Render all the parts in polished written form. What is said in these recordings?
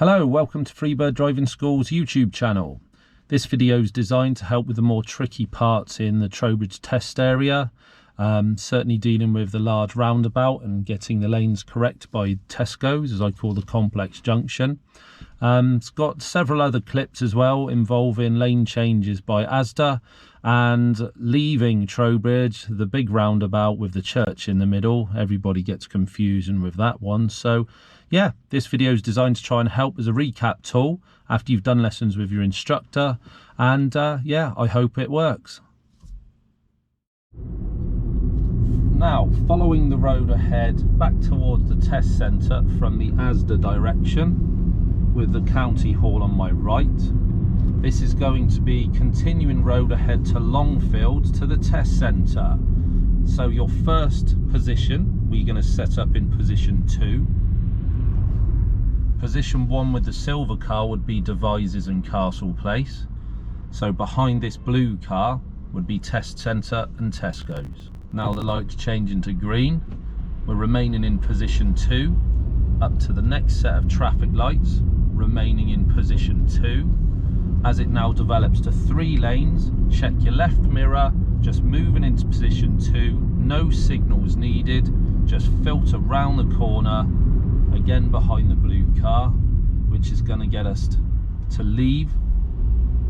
Hello, welcome to Freebird Driving School's YouTube channel. This video is designed to help with the more tricky parts in the Trowbridge test area, certainly dealing with the large roundabout and getting the lanes correct by Tesco's, as I call the complex junction. It's got several other clips as well involving lane changes by Asda and leaving Trowbridge, the big roundabout with the church in the middle. Everybody gets confusion with that one. So yeah, this video is designed to try and help as a recap tool after you've done lessons with your instructor, and yeah, I hope it works. Now, following the road ahead back towards the test centre from the Asda direction with the county hall on my right, this is going to be continuing road ahead to Longfield to the test centre. So your first position, we're going to set up in position 2. Position 1 with the silver car would be Devizes and Castle Place. So behind this blue car would be Test Centre and Tesco's. Now the lights change into green. We're remaining in position 2 up to the next set of traffic lights, remaining in position 2. As it now develops to 3 lanes, check your left mirror, just moving into position 2, no signals needed, just filter round the corner, again behind the blue car, which is going to get us to leave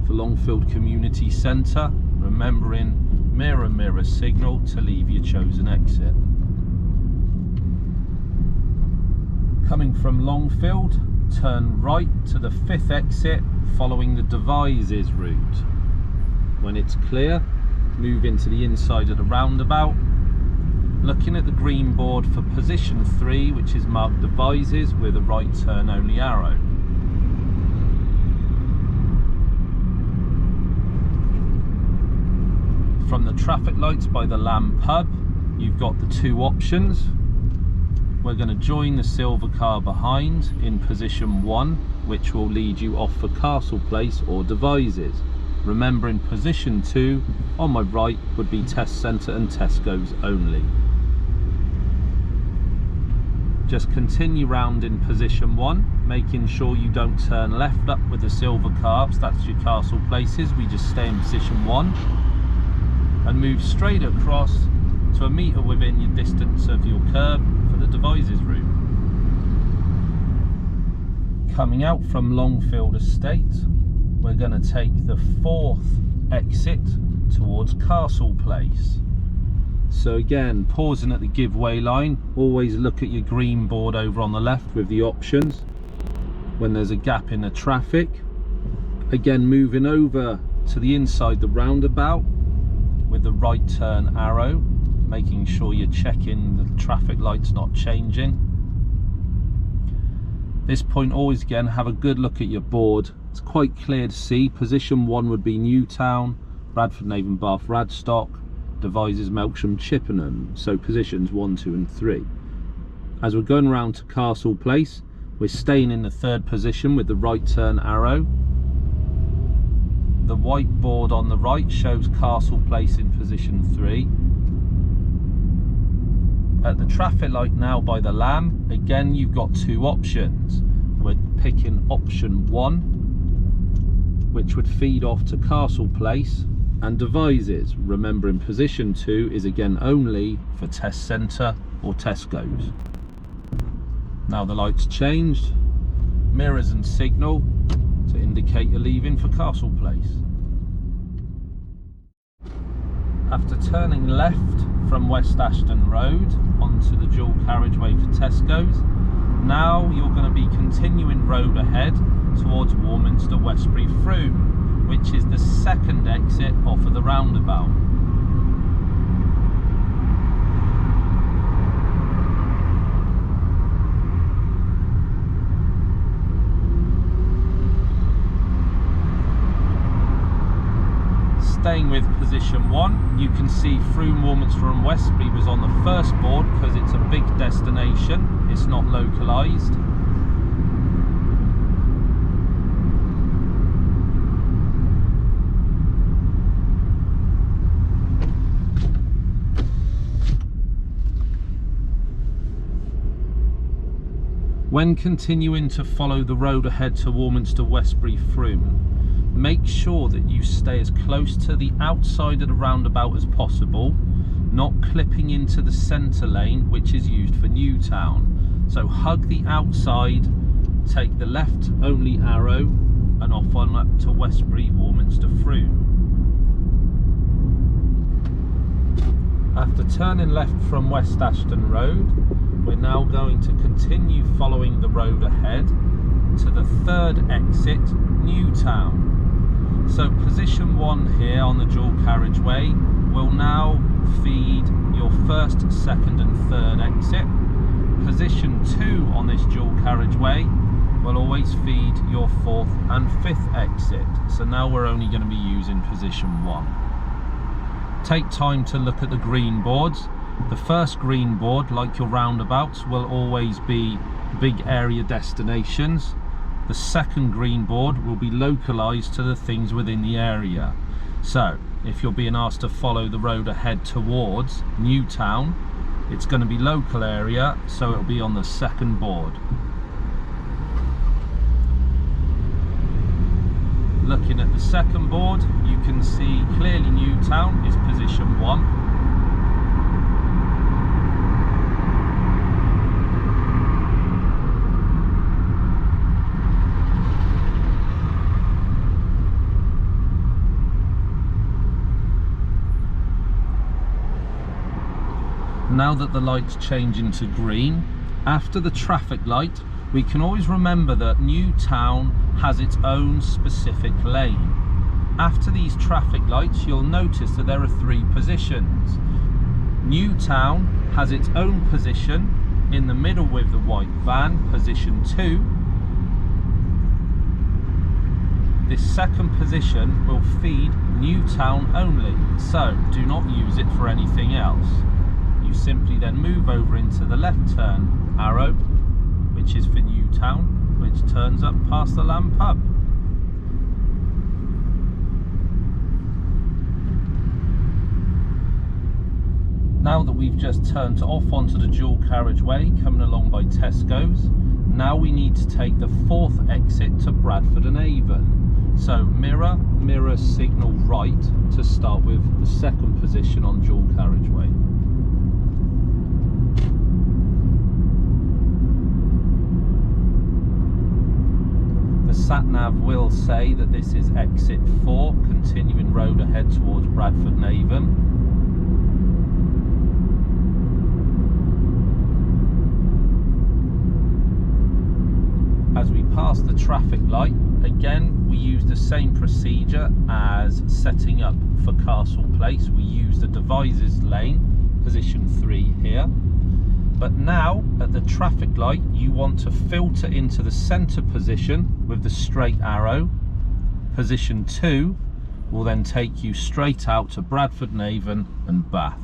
for Longfield Community Centre, remembering mirror signal to leave your chosen exit. Coming from Longfield, turn right to the 5th exit following the Devizes route. When it's clear, move into the inside of the roundabout, looking at the green board for position 3, which is marked Devizes with a right turn only arrow. From the traffic lights by the Lamb pub, you've got the 2 options. We're going to join the silver car behind in position 1, which will lead you off for Castle Place or Devizes. Remember, in position 2 on my right would be Test Centre and Tesco's only. Just continue round in position 1, making sure you don't turn left up with the silver carbs, that's your Castle Places. We just stay in position 1 and move straight across to a metre within your distance of your curb for the Devizes route. Coming out from Longfield Estate, we're going to take the 4th exit towards Castle Place. So again, pausing at the giveaway line, always look at your green board over on the left with the options when there's a gap in the traffic. Again, moving over to the inside the roundabout with the right turn arrow, making sure you're checking the traffic lights not changing. This point, always again have a good look at your board. It's quite clear to see. Position 1 would be Newtown, Bradford and Avon, Bath, Radstock, Devizes, Melksham, Chippenham. So positions 1, 2 and 3. As we're going around to Castle Place, we're staying in the 3rd position with the right turn arrow. The white board on the right shows Castle Place in position 3. At the traffic light now by the Lamb, again you've got 2 options. We're picking option 1, which would feed off to Castle Place and Devizes. Remember, in position 2 is again only for Test Centre or Tesco's. Now the lights changed, mirrors and signal to indicate you're leaving for Castle Place. After turning left from West Ashton Road onto the dual carriageway for Tesco's, now you're going to be continuing road ahead towards Warminster, Westbury, Froome, which is the 2nd exit off of the roundabout. Staying with position 1, you can see Froome, Warminster and Westbury was on the 1st board because it's a big destination, it's not localised. When continuing to follow the road ahead to Warminster, Westbury, Frome, make sure that you stay as close to the outside of the roundabout as possible, not clipping into the centre lane which is used for Newtown. So hug the outside, take the left only arrow and off on up to Westbury, Warminster, Frome. After turning left from West Ashton Road, we're now going to continue following the road ahead to the third exit, Newtown. So position 1 here on the dual carriageway will now feed your first, second and third exit. Position 2 on this dual carriageway will always feed your fourth and fifth exit. So now we're only going to be using position 1. Take time to look at the green boards. The first green board, like your roundabouts, will always be big area destinations. The second green board will be localised to the things within the area. So if you're being asked to follow the road ahead towards Newtown, it's going to be local area, so it'll be on the second board. Looking at the second board, you can see clearly Newtown is position 1. Now that the lights change into green, after the traffic light, we can always remember that Newtown has its own specific lane. After these traffic lights, you'll notice that there are 3 positions. Newtown has its own position in the middle with the white van, position 2. This second position will feed Newtown only, so do not use it for anything else. You simply then move over into the left turn arrow, which is for Newtown, which turns up past the Lamb Pub. Now that we've just turned off onto the dual carriageway coming along by Tesco's, now we need to take the 4th exit to Bradford and Avon. So mirror signal right to start with the second position on dual carriageway. The sat-nav will say that this is exit 4, continuing road ahead towards Bradford and Avon. As we pass the traffic light, again we use the same procedure as setting up for Castle Place. We use the devices lane, position 3 here. But now, at the traffic light, you want to filter into the centre position with the straight arrow. Position 2 will then take you straight out to Bradford and Avon and Bath.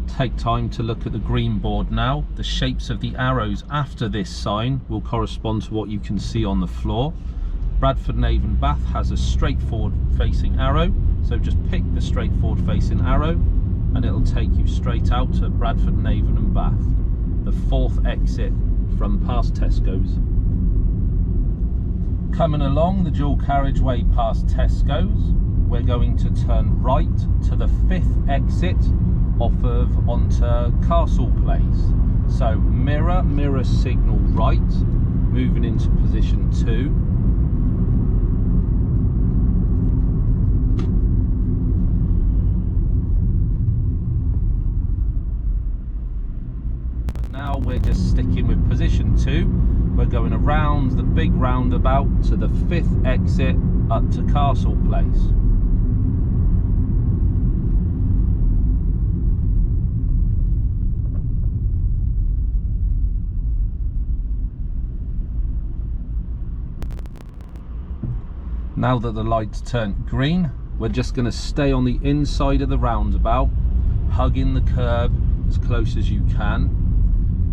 Take time to look at the green board now. The shapes of the arrows after this sign will correspond to what you can see on the floor. Bradford and Avon Bath has a straightforward facing arrow, so just pick the straightforward facing arrow and it'll take you straight out to Bradford and Avon and Bath, the 4th exit from past Tesco's. Coming along the dual carriageway past Tesco's, we're going to turn right to the 5th exit off of onto Castle Place. So mirror signal right, moving into position 2. Now we're just sticking with position 2. We're going around the big roundabout to the 5th exit up to Castle Place. Now that the lights turned green, we're just going to stay on the inside of the roundabout, hugging the curb as close as you can,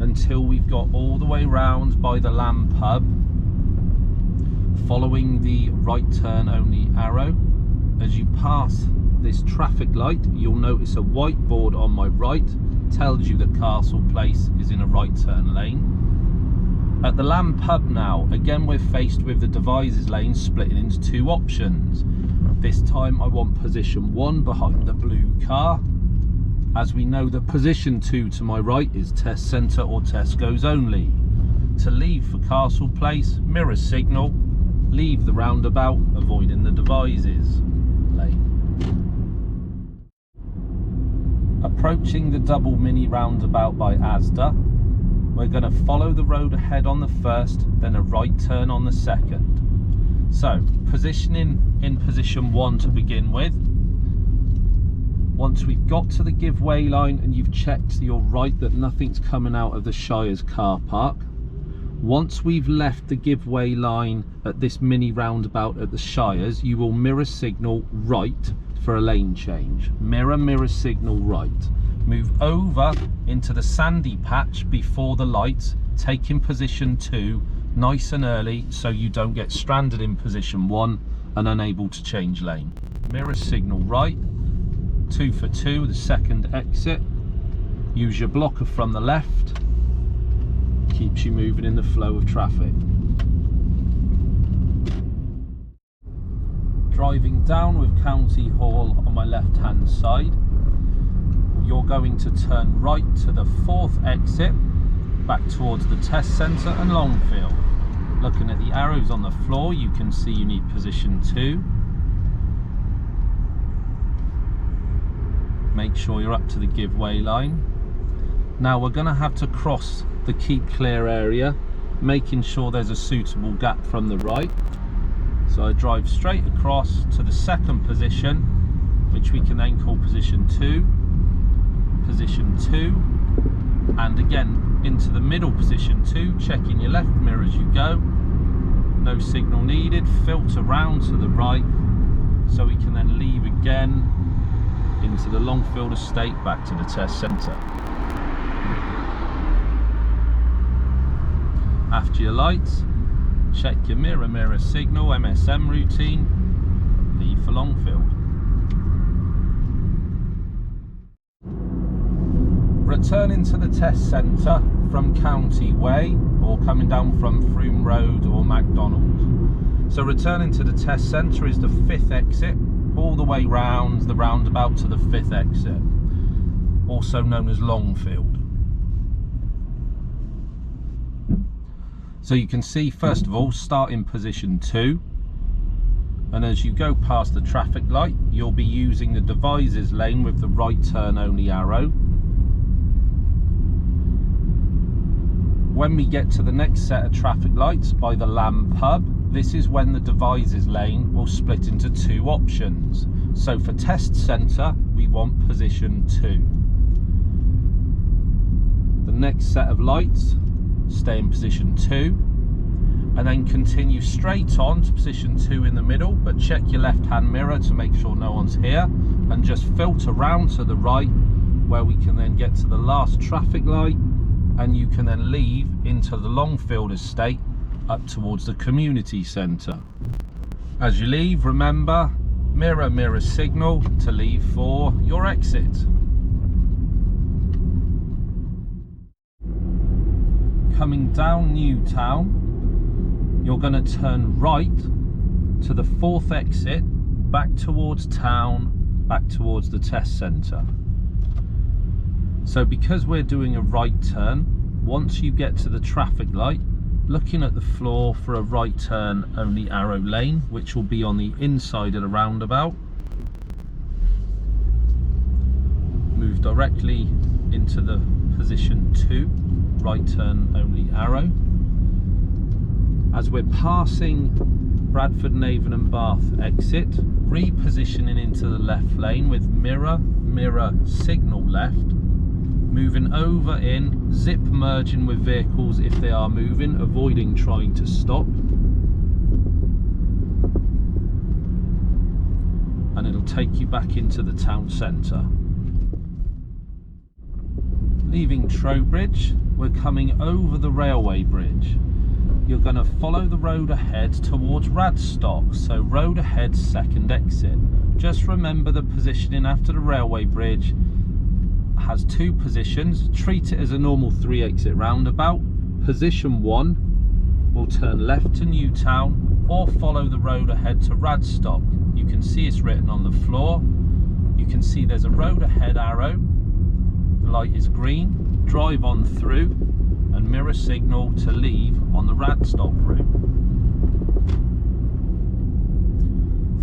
until we've got all the way round by the Lamb Pub, following the right turn only arrow. As you pass this traffic light, you'll notice a white board on my right tells you that Castle Place is in a right turn lane. At the Lamb Pub now, again we're faced with the Devizes lane splitting into two options. This time I want position 1 behind the blue car, as we know that position 2 to my right is Test Centre or Tesco's only. To leave for Castle Place, mirror signal, leave the roundabout, avoiding the Devizes lane. Approaching the double mini roundabout by Asda, we're going to follow the road ahead on the first, then a right turn on the second. So, positioning in position 1 to begin with. Once we've got to the give way line and you've checked to your right that nothing's coming out of the Shire's car park, once we've left the give way line at this mini roundabout at the Shires, you will mirror signal right for a lane change. Mirror signal right. Move over into the sandy patch before the lights, taking position 2 nice and early so you don't get stranded in position 1 and unable to change lane. Mirror signal right, 2 for 2, the second exit. Use your blocker from the left, keeps you moving in the flow of traffic. Driving down with County Hall on my left hand side, you're going to turn right to the 4th exit back towards the Test Centre and Longfield. Looking at the arrows on the floor, you can see you need position 2. Make sure you're up to the give way line. Now we're going to have to cross the keep clear area, making sure there's a suitable gap from the right. So I drive straight across to the 2nd position, which we can then call position 2, position 2, and again into the middle position 2, checking your left mirror as you go. No signal needed, filter round to the right, so we can then leave again into the Longfield estate back to the Test Centre. After your lights, check your mirror signal, MSM routine, leave for Longfield. Returning to the Test Centre from County Way or coming down from Froome Road or McDonald's. So returning to the Test Centre is the 5th exit, all the way round the roundabout to the 5th exit, also known as Longfield. So you can see, first of all, start in position 2, and as you go past the traffic light, you'll be using the Devizes lane with the right turn only arrow. When we get to the next set of traffic lights by the Lamb Pub, this is when the Devizes lane will split into 2 options. So for Test Centre, we want position 2. The next set of lights, stay in position 2, and then continue straight on to position 2 in the middle, but check your left hand mirror to make sure no one's here, and just filter round to the right where we can then get to the last traffic light, and you can then leave into the Longfield estate up towards the community centre. As you leave, remember, mirror signal to leave for your exit. Coming down Newtown, you're going to turn right to the 4th exit, back towards town, back towards the Test Centre. So because we're doing a right turn, once you get to the traffic light, looking at the floor for a right turn only arrow lane, which will be on the inside of the roundabout. Move directly into the position 2, right turn only arrow. As we're passing Bradford and Avon and Bath exit, repositioning into the left lane with mirror signal left, moving over in, zip merging with vehicles if they are moving, avoiding trying to stop, and it'll take you back into the town centre. Leaving Trowbridge, we're coming over the railway bridge. You're going to follow the road ahead towards Radstock, so road ahead 2nd exit. Just remember the positioning after the railway bridge has 2 positions. Treat it as a normal 3 exit roundabout. Position 1 we'll turn left to Newtown or follow the road ahead to Radstock. You can see it's written on the floor. You can see there's a road ahead arrow. The light is green. Drive on through and mirror signal to leave on the Radstock route.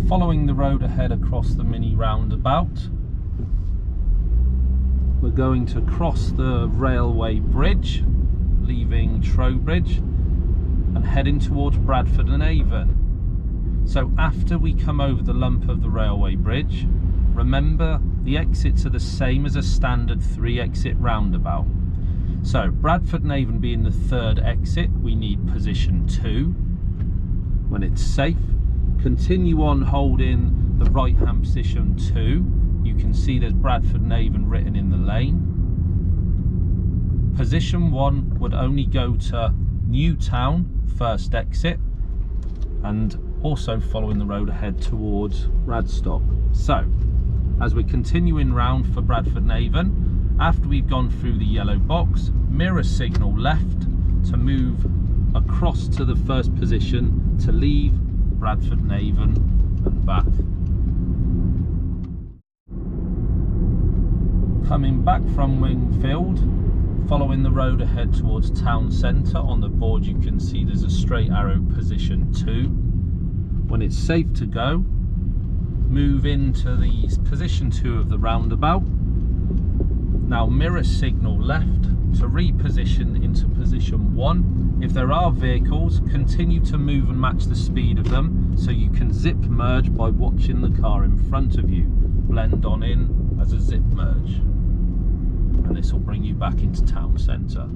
Following the road ahead across the mini roundabout, we're going to cross the railway bridge, leaving Trowbridge and heading towards Bradford and Avon. So after we come over the lump of the railway bridge, remember the exits are the same as a standard 3-exit roundabout. So Bradford and Avon being the third exit, we need position 2. When it's safe, continue on holding the right hand position 2. You can see there's Bradford and Avon written in the lane. Position 1 would only go to Newtown, first exit, and also following the road ahead towards Radstock. So as we're continuing round for Bradford and Avon, after we've gone through the yellow box, mirror signal left to move across to the first position to leave Bradford and Avon and back. Coming back from Wingfield, following the road ahead towards town centre, on the board you can see there's a straight arrow position 2. When it's safe to go, move into the position 2 of the roundabout. Now mirror signal left to reposition into position 1. If there are vehicles, continue to move and match the speed of them so you can zip merge by watching the car in front of you. Blend on in as a zip merge. And this will bring you back into town centre.